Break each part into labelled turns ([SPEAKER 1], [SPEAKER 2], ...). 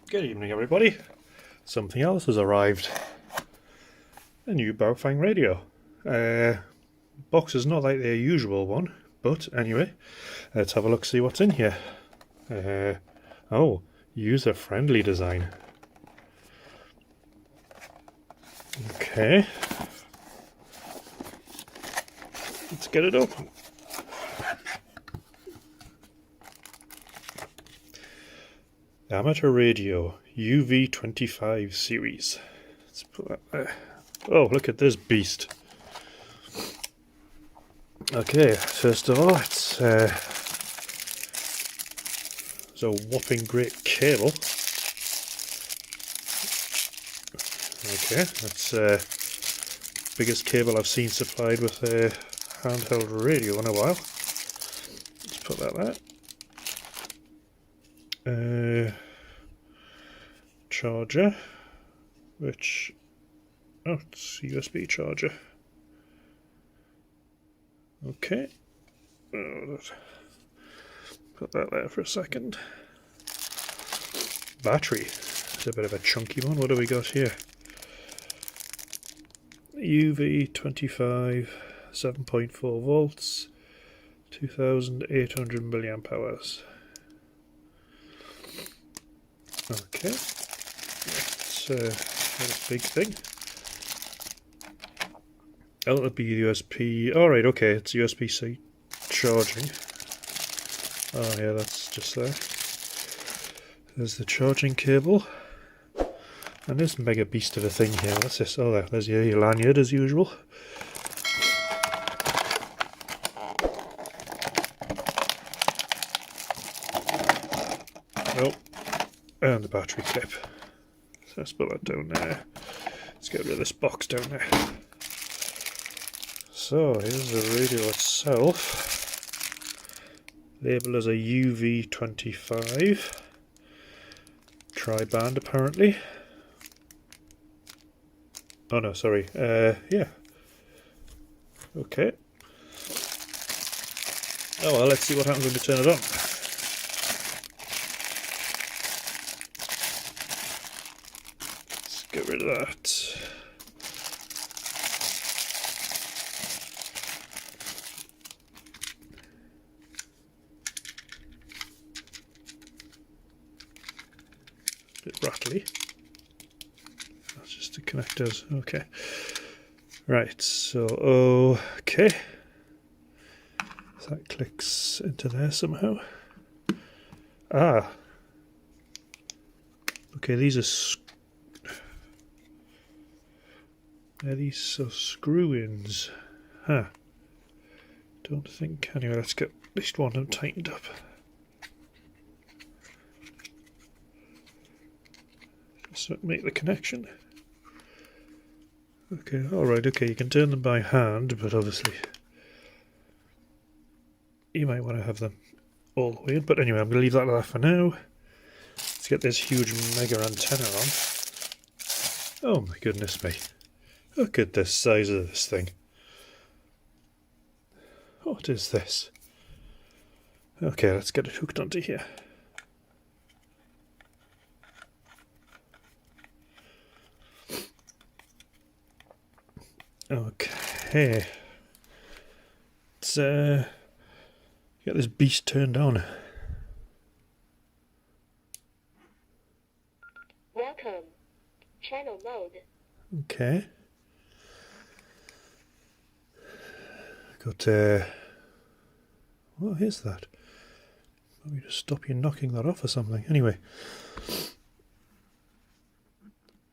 [SPEAKER 1] Good evening, everybody. Something else has arrived. A new Baofeng radio. Box is not like their usual one, but anyway, let's have a look, see what's in here. Oh, user-friendly design. Okay. Let's get it open. Amateur radio UV25 series. Let's put that there. Oh, look at this beast. Okay, first of all, it's a whopping great cable. Okay, that's biggest cable I've seen supplied with a handheld radio in a while. Let's put that there. Charger, which, oh, it's a USB charger. Okay, put that there for a second. Battery, it's a bit of a chunky one. What do we got here? UV25, 7.4 volts, 2,800 milliamp hours. Okay, that's a big thing. Oh, it'll be USB. Alright, okay, it's USB-C charging. Oh yeah, that's just there. There's the charging cable. And this mega beast of a thing here. What's this? Oh, there's your lanyard as usual. Oh, and the battery clip. So let's put that down there. Let's get rid of this box down there. So here's the radio itself. Labelled as a UV25. Tri-band apparently. Oh no, sorry. Yeah. Okay. Oh well, let's see what happens when we turn it on. Let's get rid of that. A bit rattly. That's just the connectors. Okay. Right, so okay. So that clicks into there somehow. Ah. Okay, these are these are screw-ins. Huh. Don't think. Anyway, let's get at least one of them tightened up. Just make the connection. Okay, alright, okay, you can turn them by hand, but obviously you might want to have them all the way in. But anyway, I'm going to leave that there for now. Let's get this huge mega antenna on. Oh my goodness me. Look at the size of this thing. What is this? Okay, let's get it hooked onto here. Okay. Let's get this beast turned on.
[SPEAKER 2] Welcome. Channel mode.
[SPEAKER 1] Okay. Got what is that? Let me just stop you knocking that off or something. Anyway.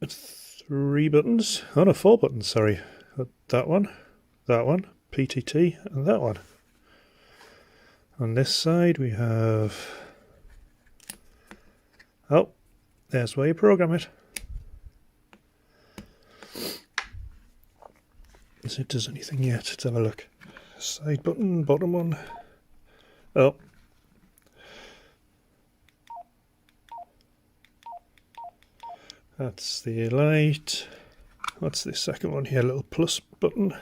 [SPEAKER 1] It's 3 buttons. Oh no, 4 buttons, sorry. Got that one, PTT, and that one. On this side we have... Oh, there's where you program it. Let's see if there's anything yet. Let's have a look. Side button, bottom one. Oh. That's the light. What's the second one here? Little plus button.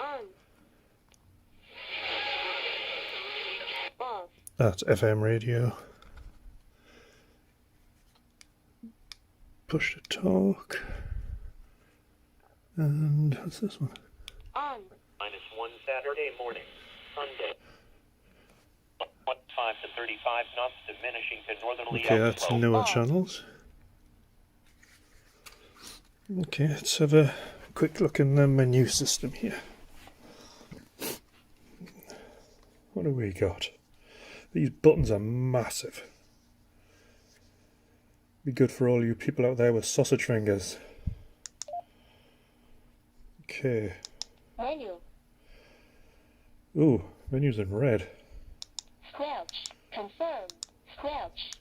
[SPEAKER 2] On.
[SPEAKER 1] That's FM radio. Push to talk. And what's this one?
[SPEAKER 2] On.
[SPEAKER 3] -1 Saturday morning. Sunday. 5 to 35 knots, diminishing to northerly
[SPEAKER 1] Okay, that's
[SPEAKER 3] outflow.
[SPEAKER 1] newer channels. Okay, let's have a quick look in the menu system here. What have we got? These buttons are massive. Be good for all you people out there with sausage fingers. Okay.
[SPEAKER 2] Menu.
[SPEAKER 1] Ooh, menu's in red.
[SPEAKER 2] Squelch. Confirm. Squelch.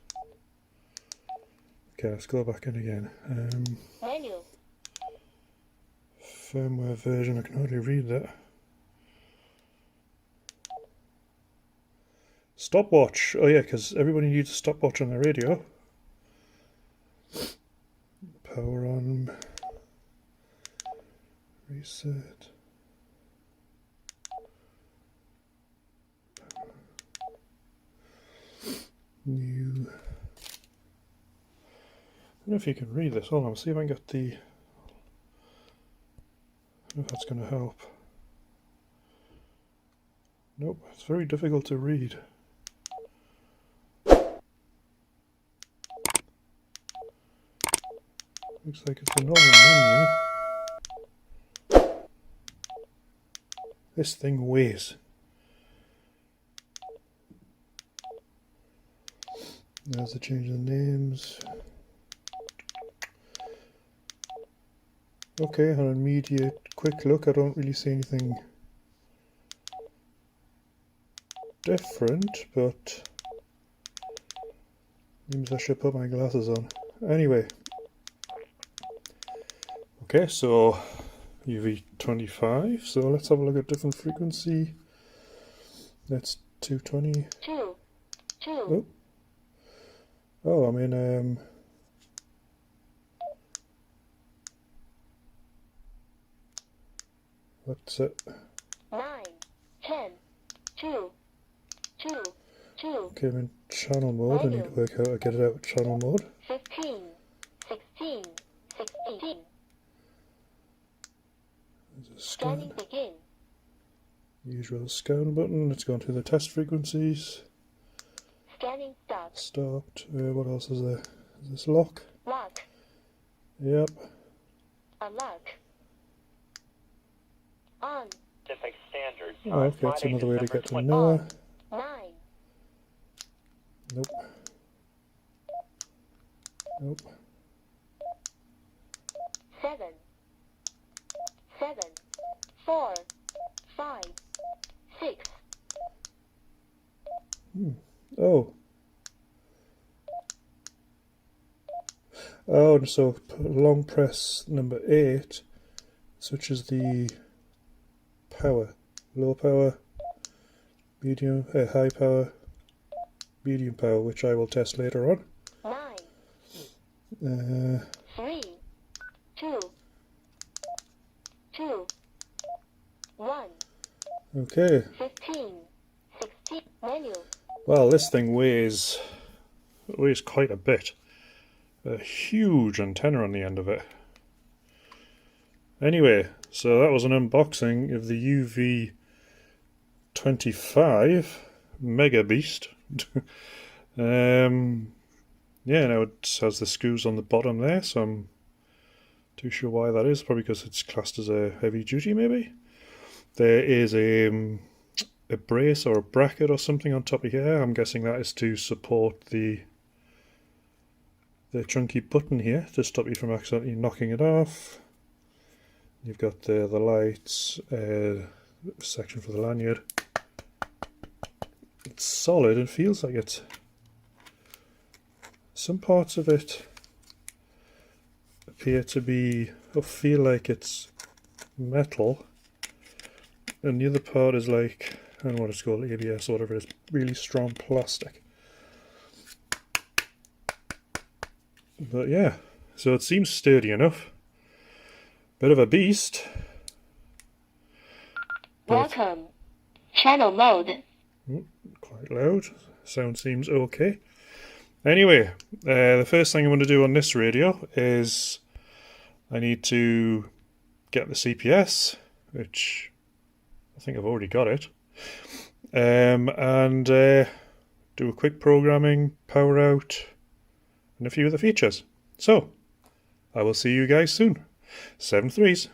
[SPEAKER 1] Okay, let's go back in again.
[SPEAKER 2] Menu.
[SPEAKER 1] Firmware version, I can hardly read that. Stopwatch. Oh yeah, because everybody needs a stopwatch on their radio. Power on. Reset. New. I don't know if you can read this. Hold on, see if I can get the. I don't know if that's going to help. Nope, it's very difficult to read. Looks like it's a normal menu. This thing weighs. There's the change of names. Okay, on an immediate quick look, I don't really see anything different, but means I should put my glasses on. Anyway. Okay, so UV25, so let's have a look at different frequency. That's 220.
[SPEAKER 2] 2.
[SPEAKER 1] Oh, oh I'm in what's it?
[SPEAKER 2] 9. 10. 2. 2. 2.
[SPEAKER 1] Okay, I'm in channel mode. I need to work out how to get it out of channel mode.
[SPEAKER 2] 15. 16. 16.
[SPEAKER 1] There's a
[SPEAKER 2] Scanning
[SPEAKER 1] scan.
[SPEAKER 2] begin.
[SPEAKER 1] Usual scan button. Let's go into the test frequencies.
[SPEAKER 2] Scanning start.
[SPEAKER 1] Stopped. What else is there? Is this lock?
[SPEAKER 2] Lock.
[SPEAKER 1] Yep.
[SPEAKER 2] Unlock. On.
[SPEAKER 3] Pacific Standard.
[SPEAKER 1] Oh, okay, that's
[SPEAKER 3] Friday,
[SPEAKER 1] another way to
[SPEAKER 3] December
[SPEAKER 1] get to
[SPEAKER 3] 20.
[SPEAKER 1] NOAA.
[SPEAKER 2] 9.
[SPEAKER 1] Nope. Nope.
[SPEAKER 2] 7. 7. 4. 5. 6.
[SPEAKER 1] Oh. Oh, and so long press number 8 switches the power. Low power, medium, high power, medium power, which I will test later on.
[SPEAKER 2] 9. 3. 2. 2. 1.
[SPEAKER 1] Okay.
[SPEAKER 2] 15. 16. Menu.
[SPEAKER 1] Well, this thing weighs quite a bit. A huge antenna on the end of it. Anyway, so that was an unboxing of the UV25 Mega Beast. Yeah, now it has the screws on the bottom there, so I'm too sure why that is. Probably because it's classed as a heavy duty, maybe. There is a brace or a bracket or something on top of here. I'm guessing that is to support the chunky button here to stop you from accidentally knocking it off. You've got the lights, section for the lanyard. It's solid and feels like it's. Some parts of it appear to be, or feel like it's metal, and the other part is like, I don't know what it's called, ABS or whatever it is, really strong plastic. But yeah, so it seems sturdy enough. Bit of a beast.
[SPEAKER 2] Welcome. Channel mode.
[SPEAKER 1] Quite loud. Sound seems okay. Anyway, the first thing I'm going to do on this radio is I need to get the CPS, which I think I've already got it, and do a quick programming, power out, and a few other features. So, I will see you guys soon. 7 threes.